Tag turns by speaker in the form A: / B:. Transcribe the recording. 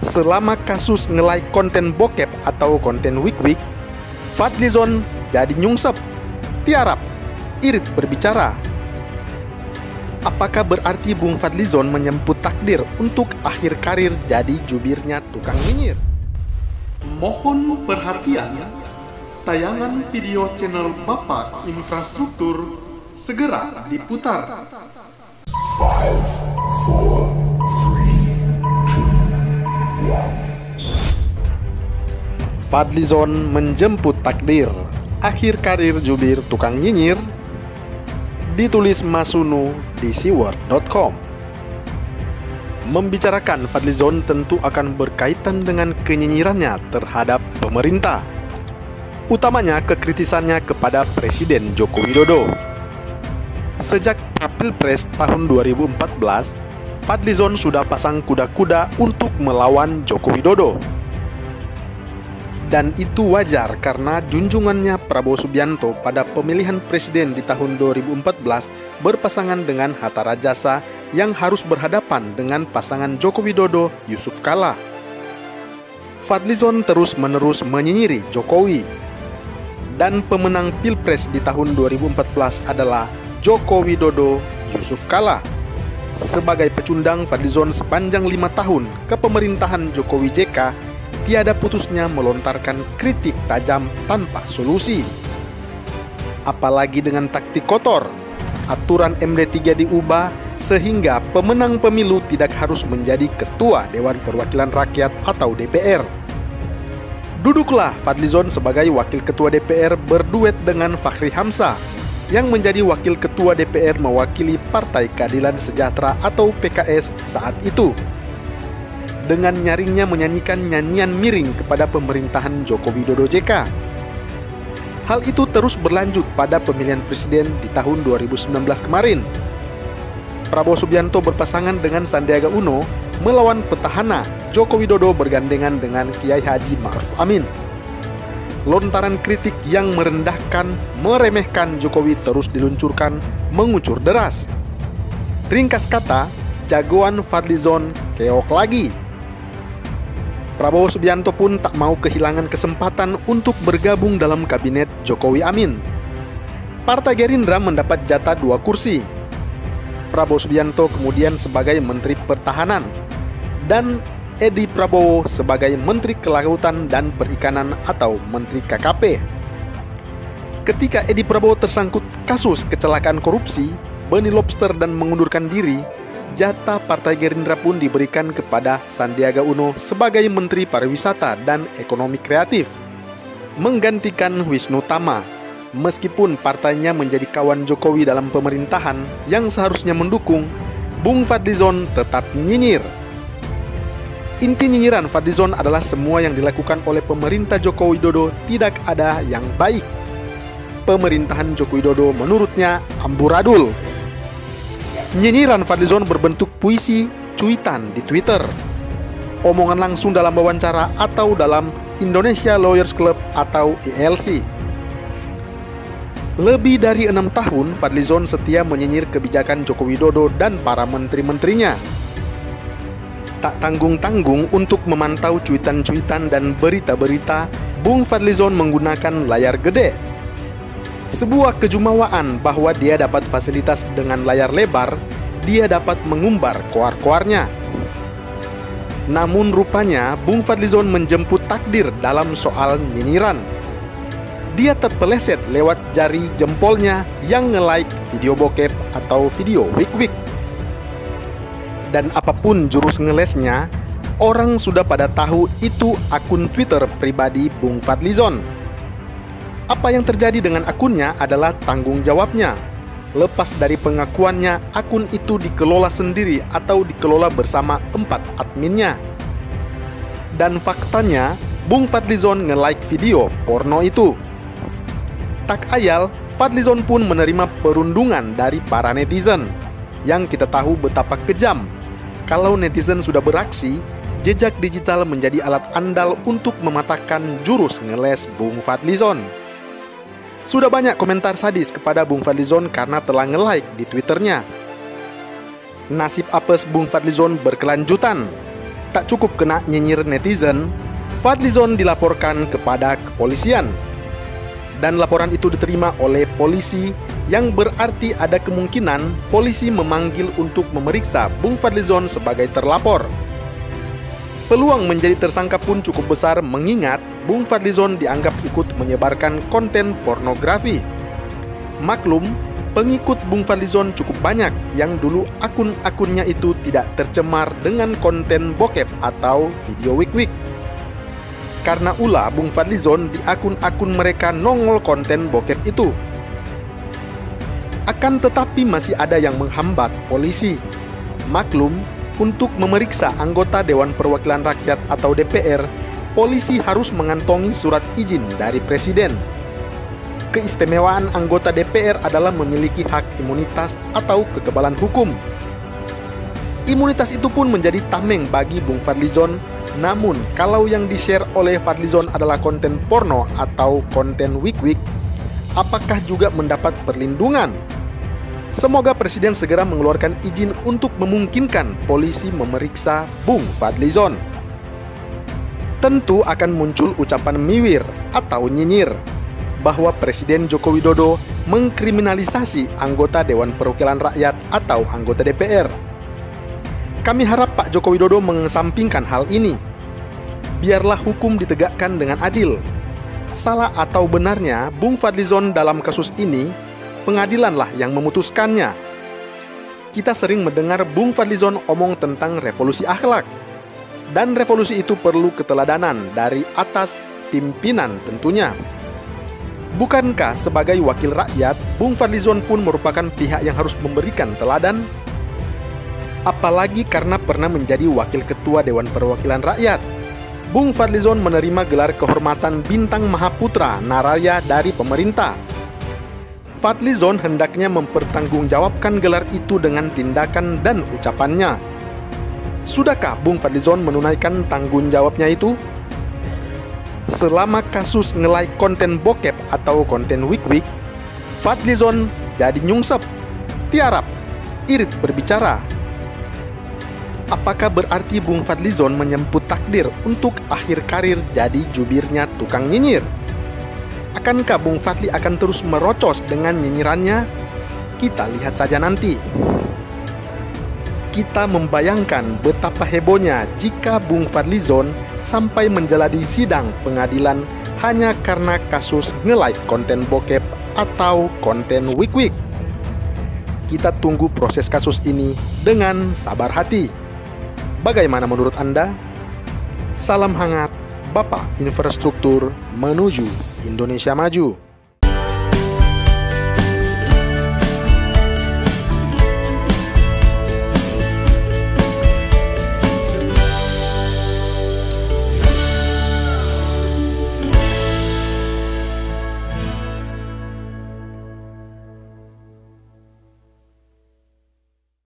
A: Selama kasus nge-like konten bokep atau konten wik-wik, Fadlizon jadi nyungsep, tiarap, irit berbicara. Apakah berarti Bung Fadlizon menyemput takdir untuk akhir karir jadi jubirnya tukang nyinyir?
B: Mohon perhatian, tayangan video channel Bapak Infrastruktur segera diputar.
C: 5, 4, 3, 2, 1.
A: Fadlizon menjemput takdir, akhir karir jubir tukang nyinyir. Ditulis Masunu di siword.com. Membicarakan Fadlizon tentu akan berkaitan dengan kenyinyirannya terhadap pemerintah, utamanya kekritisannya kepada Presiden Joko Widodo. Sejak Pilpres tahun 2014, Fadlizon sudah pasang kuda-kuda untuk melawan Joko Widodo. Dan itu wajar karena junjungannya Prabowo Subianto pada pemilihan presiden di tahun 2014 berpasangan dengan Hatta Rajasa yang harus berhadapan dengan pasangan Joko Widodo Yusuf Kala. Fadlizon terus-menerus menyinyiri Jokowi. Dan pemenang Pilpres di tahun 2014 adalah Joko Widodo Yusuf Kala. Sebagai pecundang Fadlizon sepanjang 5 tahun kepemerintahan Jokowi JK, tiada putusnya melontarkan kritik tajam tanpa solusi. Apalagi dengan taktik kotor, aturan MD3 diubah sehingga pemenang pemilu tidak harus menjadi ketua Dewan Perwakilan Rakyat atau DPR. Duduklah Fadlizon sebagai wakil ketua DPR berduet dengan Fachri Hamzah yang menjadi wakil ketua DPR mewakili Partai Keadilan Sejahtera atau PKS saat itu. Dengan nyaringnya menyanyikan nyanyian miring kepada pemerintahan Joko Widodo JK. Hal itu terus berlanjut pada pemilihan presiden di tahun 2019 kemarin. Prabowo Subianto berpasangan dengan Sandiaga Uno melawan petahana Joko Widodo bergandengan dengan Kiai Haji Ma'ruf Amin. Lontaran kritik yang merendahkan, meremehkan Jokowi terus diluncurkan, mengucur deras. Ringkas kata, jagoan Fadlizon keok lagi. Prabowo Subianto pun tak mau kehilangan kesempatan untuk bergabung dalam kabinet Jokowi Amin. Partai Gerindra mendapat jatah 2 kursi. Prabowo Subianto kemudian sebagai Menteri Pertahanan dan Edi Prabowo sebagai Menteri Kelautan dan Perikanan atau Menteri KKP. Ketika Edi Prabowo tersangkut kasus kecelakaan korupsi, benih lobster dan mengundurkan diri, jatah Partai Gerindra pun diberikan kepada Sandiaga Uno sebagai Menteri Pariwisata dan Ekonomi Kreatif, menggantikan Wisnu Tama, meskipun partainya menjadi kawan Jokowi dalam pemerintahan yang seharusnya mendukung. Bung Fadlizon tetap nyinyir. Inti nyinyiran Fadlizon adalah semua yang dilakukan oleh pemerintah Joko Widodo tidak ada yang baik. Pemerintahan Joko Widodo menurutnya amburadul. Nyinyiran Fadlizon berbentuk puisi, cuitan di Twitter, omongan langsung dalam wawancara atau dalam Indonesia Lawyers Club atau ILC. Lebih dari 6 tahun, Fadlizon setia menyinyir kebijakan Joko Widodo dan para menteri-menterinya. Tak tanggung-tanggung untuk memantau cuitan-cuitan dan berita-berita, Bung Fadlizon menggunakan layar gede. Sebuah kejumawaan bahwa dia dapat fasilitas dengan layar lebar, dia dapat mengumbar koar-koarnya. Namun rupanya Bung Fadlizon menjemput takdir dalam soal nyinyiran. Dia terpeleset lewat jari jempolnya yang nge-like video bokep atau video wik-wik. Dan apapun jurus ngelesnya, orang sudah pada tahu itu akun Twitter pribadi Bung Fadlizon. Apa yang terjadi dengan akunnya adalah tanggung jawabnya. Lepas dari pengakuannya, akun itu dikelola sendiri atau dikelola bersama 4 adminnya. Dan faktanya, Bung Fadlizon nge-like video porno itu. Tak ayal, Fadlizon pun menerima perundungan dari para netizen. Yang kita tahu betapa kejam. Kalau netizen sudah beraksi, jejak digital menjadi alat andal untuk mematahkan jurus ngeles Bung Fadlizon. Sudah banyak komentar sadis kepada Bung Fadlizon karena telah nge-like di Twitternya. Nasib apes Bung Fadlizon berkelanjutan. tak cukup kena nyinyir netizen, Fadlizon dilaporkan kepada kepolisian. Dan laporan itu diterima oleh polisi, yang berarti ada kemungkinan polisi memanggil untuk memeriksa Bung Fadlizon sebagai terlapor. Peluang menjadi tersangka pun cukup besar mengingat Bung Fadlizon dianggap ikut menyebarkan konten pornografi. Maklum, pengikut Bung Fadlizon cukup banyak yang dulu akun-akunnya itu tidak tercemar dengan konten bokep atau video wik-wik. Karena ulah Bung Fadlizon di akun-akun mereka nongol konten bokep itu. Akan tetapi masih ada yang menghambat polisi. Maklum, untuk memeriksa anggota Dewan Perwakilan Rakyat atau DPR, polisi harus mengantongi surat izin dari Presiden. Keistimewaan anggota DPR adalah memiliki hak imunitas atau kekebalan hukum. Imunitas itu pun menjadi tameng bagi Bung Fadlizon. Namun, kalau yang di-share oleh Fadlizon adalah konten porno atau konten wik-wik, apakah juga mendapat perlindungan? Semoga Presiden segera mengeluarkan izin untuk memungkinkan polisi memeriksa Bung Fadlizon. Tentu akan muncul ucapan miwir atau nyinyir bahwa Presiden Joko Widodo mengkriminalisasi anggota Dewan Perwakilan Rakyat atau anggota DPR. Kami harap Pak Joko Widodo mengesampingkan hal ini. Biarlah hukum ditegakkan dengan adil. Salah atau benarnya Bung Fadlizon dalam kasus ini, pengadilanlah yang memutuskannya. Kita sering mendengar Bung Fadlizon omong tentang revolusi akhlak. Dan revolusi itu perlu keteladanan dari atas pimpinan tentunya. Bukankah sebagai wakil rakyat, Bung Fadlizon pun merupakan pihak yang harus memberikan teladan? Apalagi karena pernah menjadi wakil ketua Dewan Perwakilan Rakyat. Bung Fadlizon menerima gelar kehormatan Bintang Mahaputra Naraya dari pemerintah. Fadlizon hendaknya mempertanggungjawabkan gelar itu dengan tindakan dan ucapannya. Sudahkah Bung Fadlizon menunaikan tanggung jawabnya itu? Selama kasus nge-like konten bokep atau konten wik-wik, Fadlizon jadi nyungsep, tiarap, irit berbicara. Apakah berarti Bung Fadlizon menyemput takdir untuk akhir karir jadi jubirnya tukang nyinyir? Akankah Bung Fadli akan terus merocos dengan nyinyirannya? Kita lihat saja nanti. Kita membayangkan betapa hebohnya jika Bung Fadlizon sampai menjalani sidang pengadilan hanya karena kasus nge-like konten bokep atau konten wik-wik. Kita tunggu proses kasus ini dengan sabar hati. Bagaimana menurut Anda? Salam hangat, Bapak Infrastruktur menuju Indonesia Maju.